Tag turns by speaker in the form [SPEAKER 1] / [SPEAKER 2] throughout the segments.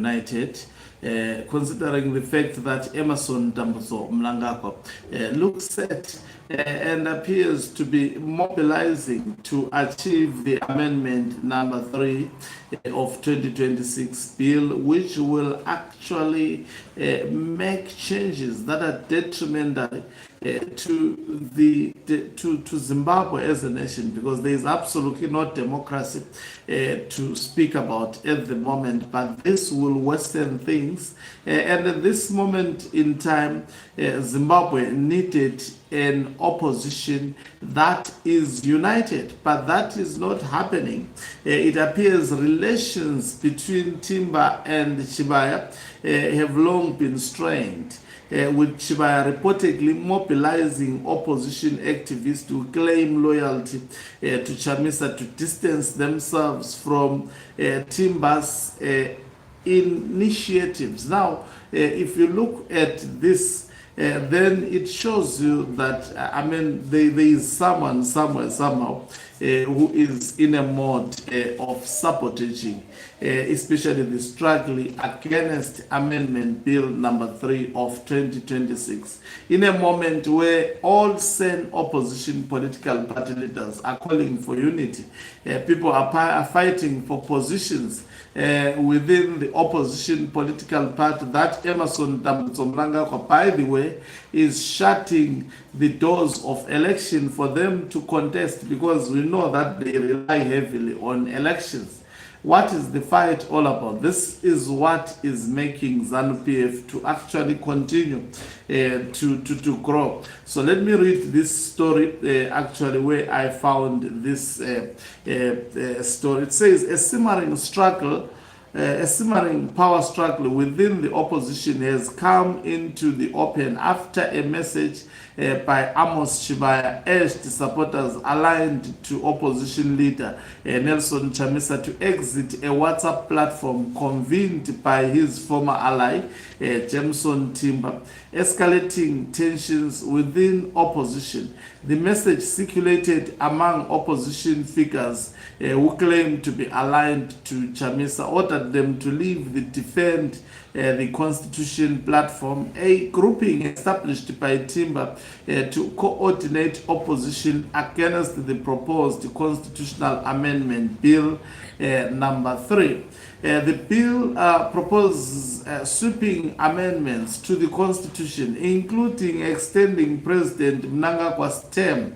[SPEAKER 1] united, considering the fact that Emerson Dambuzo Mlangagwa looks set and appears to be mobilizing to achieve the amendment number 3 of 2026 bill, which will actually make changes that are detrimental to Zimbabwe as a nation, because there is absolutely no democracy to speak about at the moment, but this will worsen things. And at this moment in time, Zimbabwe needed an opposition that is united, but that is not happening. It appears relations between Timba and Chibaya have long been strained, with Chibaya reportedly mobilizing opposition activists to claim loyalty to Chamisa to distance themselves from Timba's initiatives. Now, if you look at this, then it shows you that, there is someone somewhere, somehow, who is in a mode of sabotaging, especially the struggle against Amendment Bill number 3 of 2026, in a moment where all sane opposition political party leaders are calling for unity. People are fighting for positions within the opposition political party that Emerson Dambuzo Mlangagwa, by the way, is shutting the doors of election for them to contest, because we know that they rely heavily on elections. What is the fight all about? This is what is making ZANU-PF to actually continue to grow. So let me read this story, actually, where I found this story. It says, a simmering power struggle within the opposition has come into the open after a message by Amos Chibaya urged supporters aligned to opposition leader Nelson Chamisa to exit a WhatsApp platform convened by his former ally Jameson Timba, escalating tensions within opposition. The message circulated among opposition figures who claimed to be aligned to Chamisa, ordered them to leave the Defend the Constitution platform, a grouping established by Timba to coordinate opposition against the proposed constitutional amendment bill number 3. The bill proposes sweeping amendments to the Constitution, including extending President Mnangagwa's term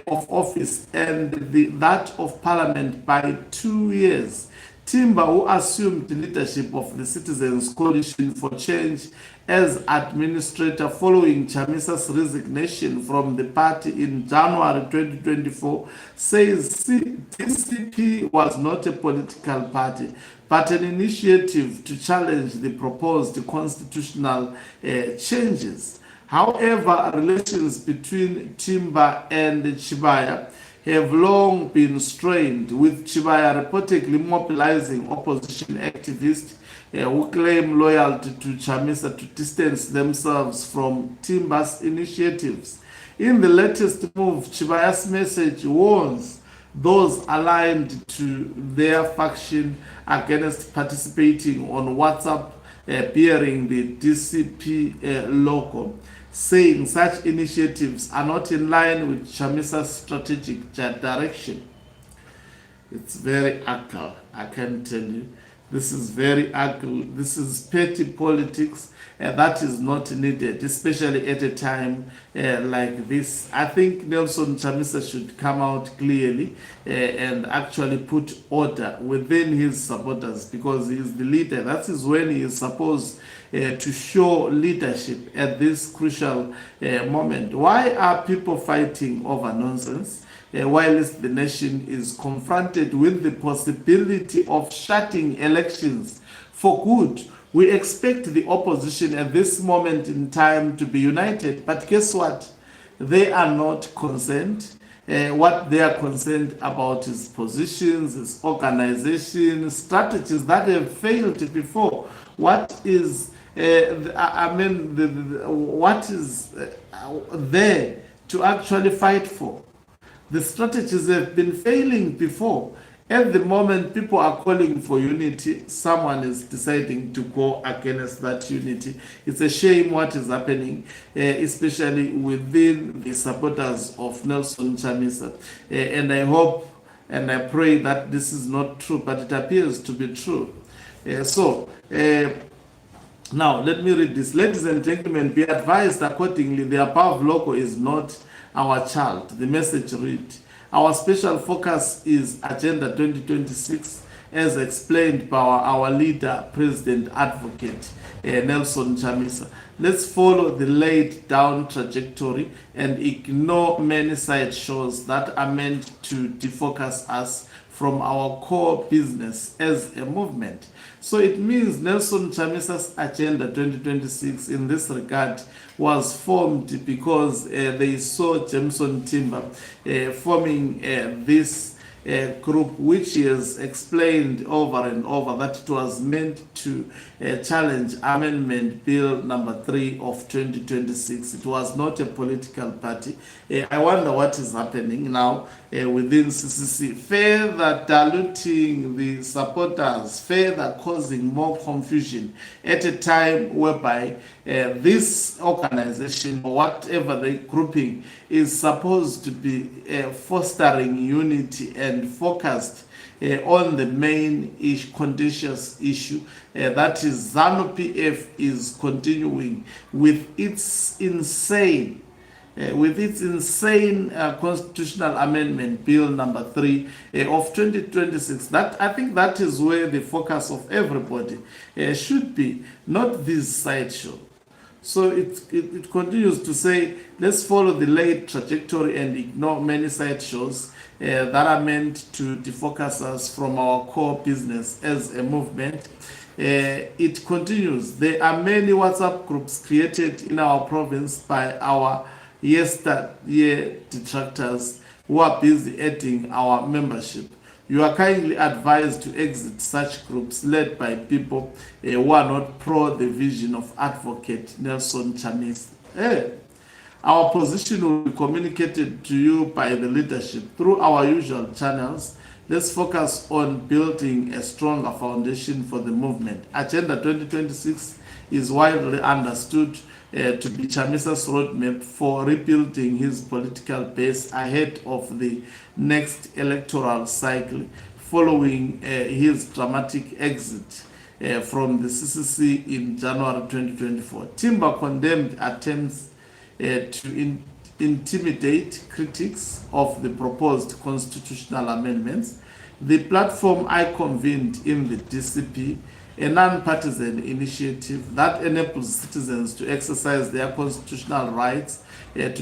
[SPEAKER 1] of office and that of Parliament by 2 years. Timba, who assumed leadership of the Citizens Coalition for Change as administrator following Chamisa's resignation from the party in January 2024, says DCP was not a political party, but an initiative to challenge the proposed constitutional changes. However, relations between Timba and Chibaya have long been strained, with Chibaya reportedly mobilizing opposition activists who claim loyalty to Chamisa to distance themselves from Timba's initiatives. In the latest move, Chibaya's message warns those aligned to their faction against participating on WhatsApp bearing the DCP logo, saying such initiatives are not in line with Chamisa's strategic direction. It's very ugly, I can tell you. This is very ugly. This is petty politics, and that is not needed, especially at a time like this. I think Nelson Chamisa should come out clearly and actually put order within his supporters, because he is the leader. That is when he is supposed to show leadership at this crucial moment. Why are people fighting over nonsense? Whilst the nation is confronted with the possibility of shutting elections for good, we expect the opposition at this moment in time to be united. But guess what? They are not concerned. What they are concerned about is positions, is organization, strategies that have failed before. What is what is there to actually fight for? The strategies have been failing before, At the moment, people are calling for unity. Someone is deciding to go against that unity. It's a shame what is happening, especially within the supporters of Nelson Chamisa. And I hope and I pray that this is not true, but it appears to be true. Now, let me read this. Ladies and gentlemen, be advised accordingly, the above logo is not our child. The message read, our special focus is Agenda 2026 as explained by our leader, President Advocate Nelson Chamisa. Let's follow the laid down trajectory and ignore many side shows that are meant to defocus us from our core business as a movement. So it means Nelson Chamisa's Agenda 2026 in this regard was formed because they saw Jameson Timba forming this group, which he has explained over and over that it was meant to challenge Amendment Bill number 3 of 2026. It was not a political party. I wonder what is happening now within CCC, further diluting the supporters, further causing more confusion at a time whereby this organization, or whatever the grouping, is supposed to be fostering unity and focused on the main contentious issue, that is ZANU-PF is continuing with its insane constitutional amendment bill number 3 of 2026. That, I think, that is where the focus of everybody should be, not this sideshow. So it continues to say, let's follow the laid trajectory and ignore many side shows that are meant to defocus us from our core business as a movement. It continues, there are many WhatsApp groups created in our province by our yesteryear detractors who are busy adding our membership. You are kindly advised to exit such groups led by people who are not pro the vision of Advocate Nelson Chamisa. Our position will be communicated to you by the leadership through our usual channels. Let's focus on building a stronger foundation for the movement. Agenda 2026 is widely understood to be Chamisa's roadmap for rebuilding his political base ahead of the next electoral cycle following his dramatic exit from the CCC in January 2024. Timba condemned attempts to intimidate critics of the proposed constitutional amendments. The platform I convened in the DCP, a non-partisan initiative that enables citizens to exercise their constitutional rights in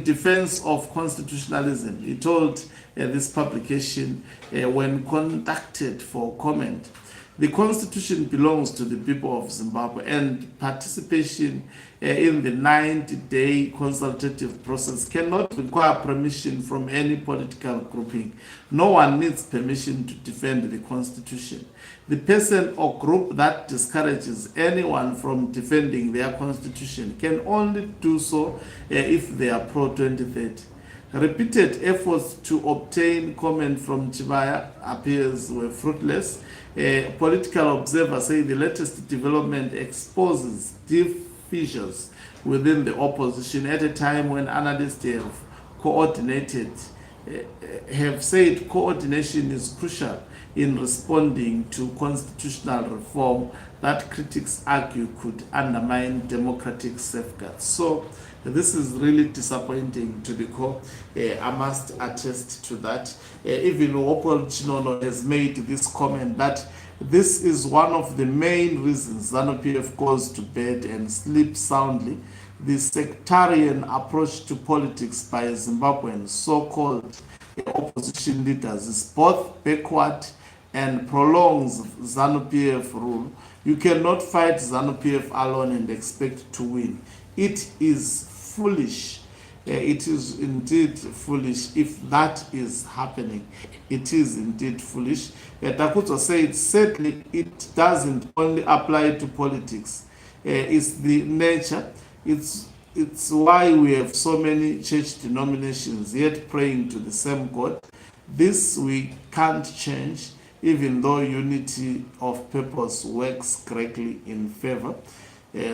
[SPEAKER 1] defense of constitutionalism. He told this publication when contacted for comment. The Constitution belongs to the people of Zimbabwe, and participation in the 90-day consultative process cannot require permission from any political grouping. No one needs permission to defend the Constitution. The person or group that discourages anyone from defending their Constitution can only do so if they are pro-2030. Repeated efforts to obtain comment from Chibaya appears were fruitless. Political observers say the latest development exposes deep fissures within the opposition at a time when analysts have said coordination is crucial in responding to constitutional reform that critics argue could undermine democratic safeguards. So this is really disappointing to the core. I must attest to that. Even Wopol Chinono has made this comment that this is one of the main reasons ZANU-PF goes to bed and sleeps soundly. The sectarian approach to politics by Zimbabwean so-called opposition leaders is both backward and prolongs ZANU-PF rule. You cannot fight ZANU-PF alone and expect to win. It is foolish. It is indeed foolish if that is happening. It is indeed foolish. Takuto said, sadly, it doesn't only apply to politics. It's the nature. It's why we have so many church denominations yet praying to the same God. This we can't change, even though unity of purpose works greatly in favor.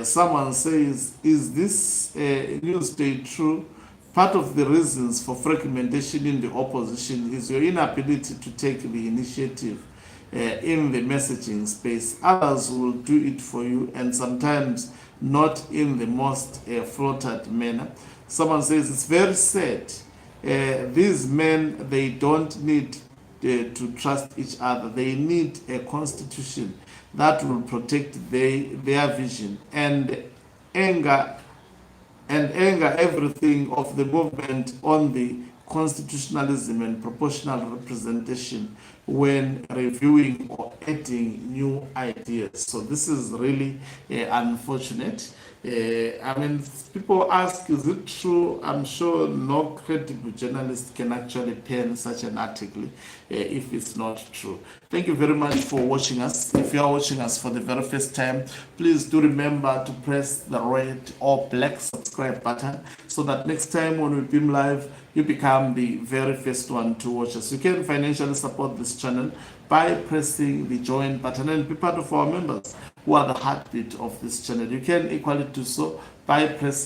[SPEAKER 1] Someone says, is this news day true? Part of the reasons for fragmentation in the opposition is your inability to take the initiative in the messaging space. Others will do it for you, and sometimes not in the most flattered manner. Someone says it's very sad. These men, they don't need to trust each other. They need a constitution that will protect their vision, and anger everything of the movement on the constitutionalism and proportional representation when reviewing or adding new ideas. So this is really unfortunate. I mean, people ask, is it true? I'm sure no credible journalist can actually pen such an article if it's not true. Thank you very much for watching us. If you are watching us for the very first time, please do remember to press the red or black subscribe button so that next time when we beam live, you become the very first one to watch us. You can financially support this channel by pressing the join button and be part of our members who are the heartbeat of this channel. You can equally do so by pressing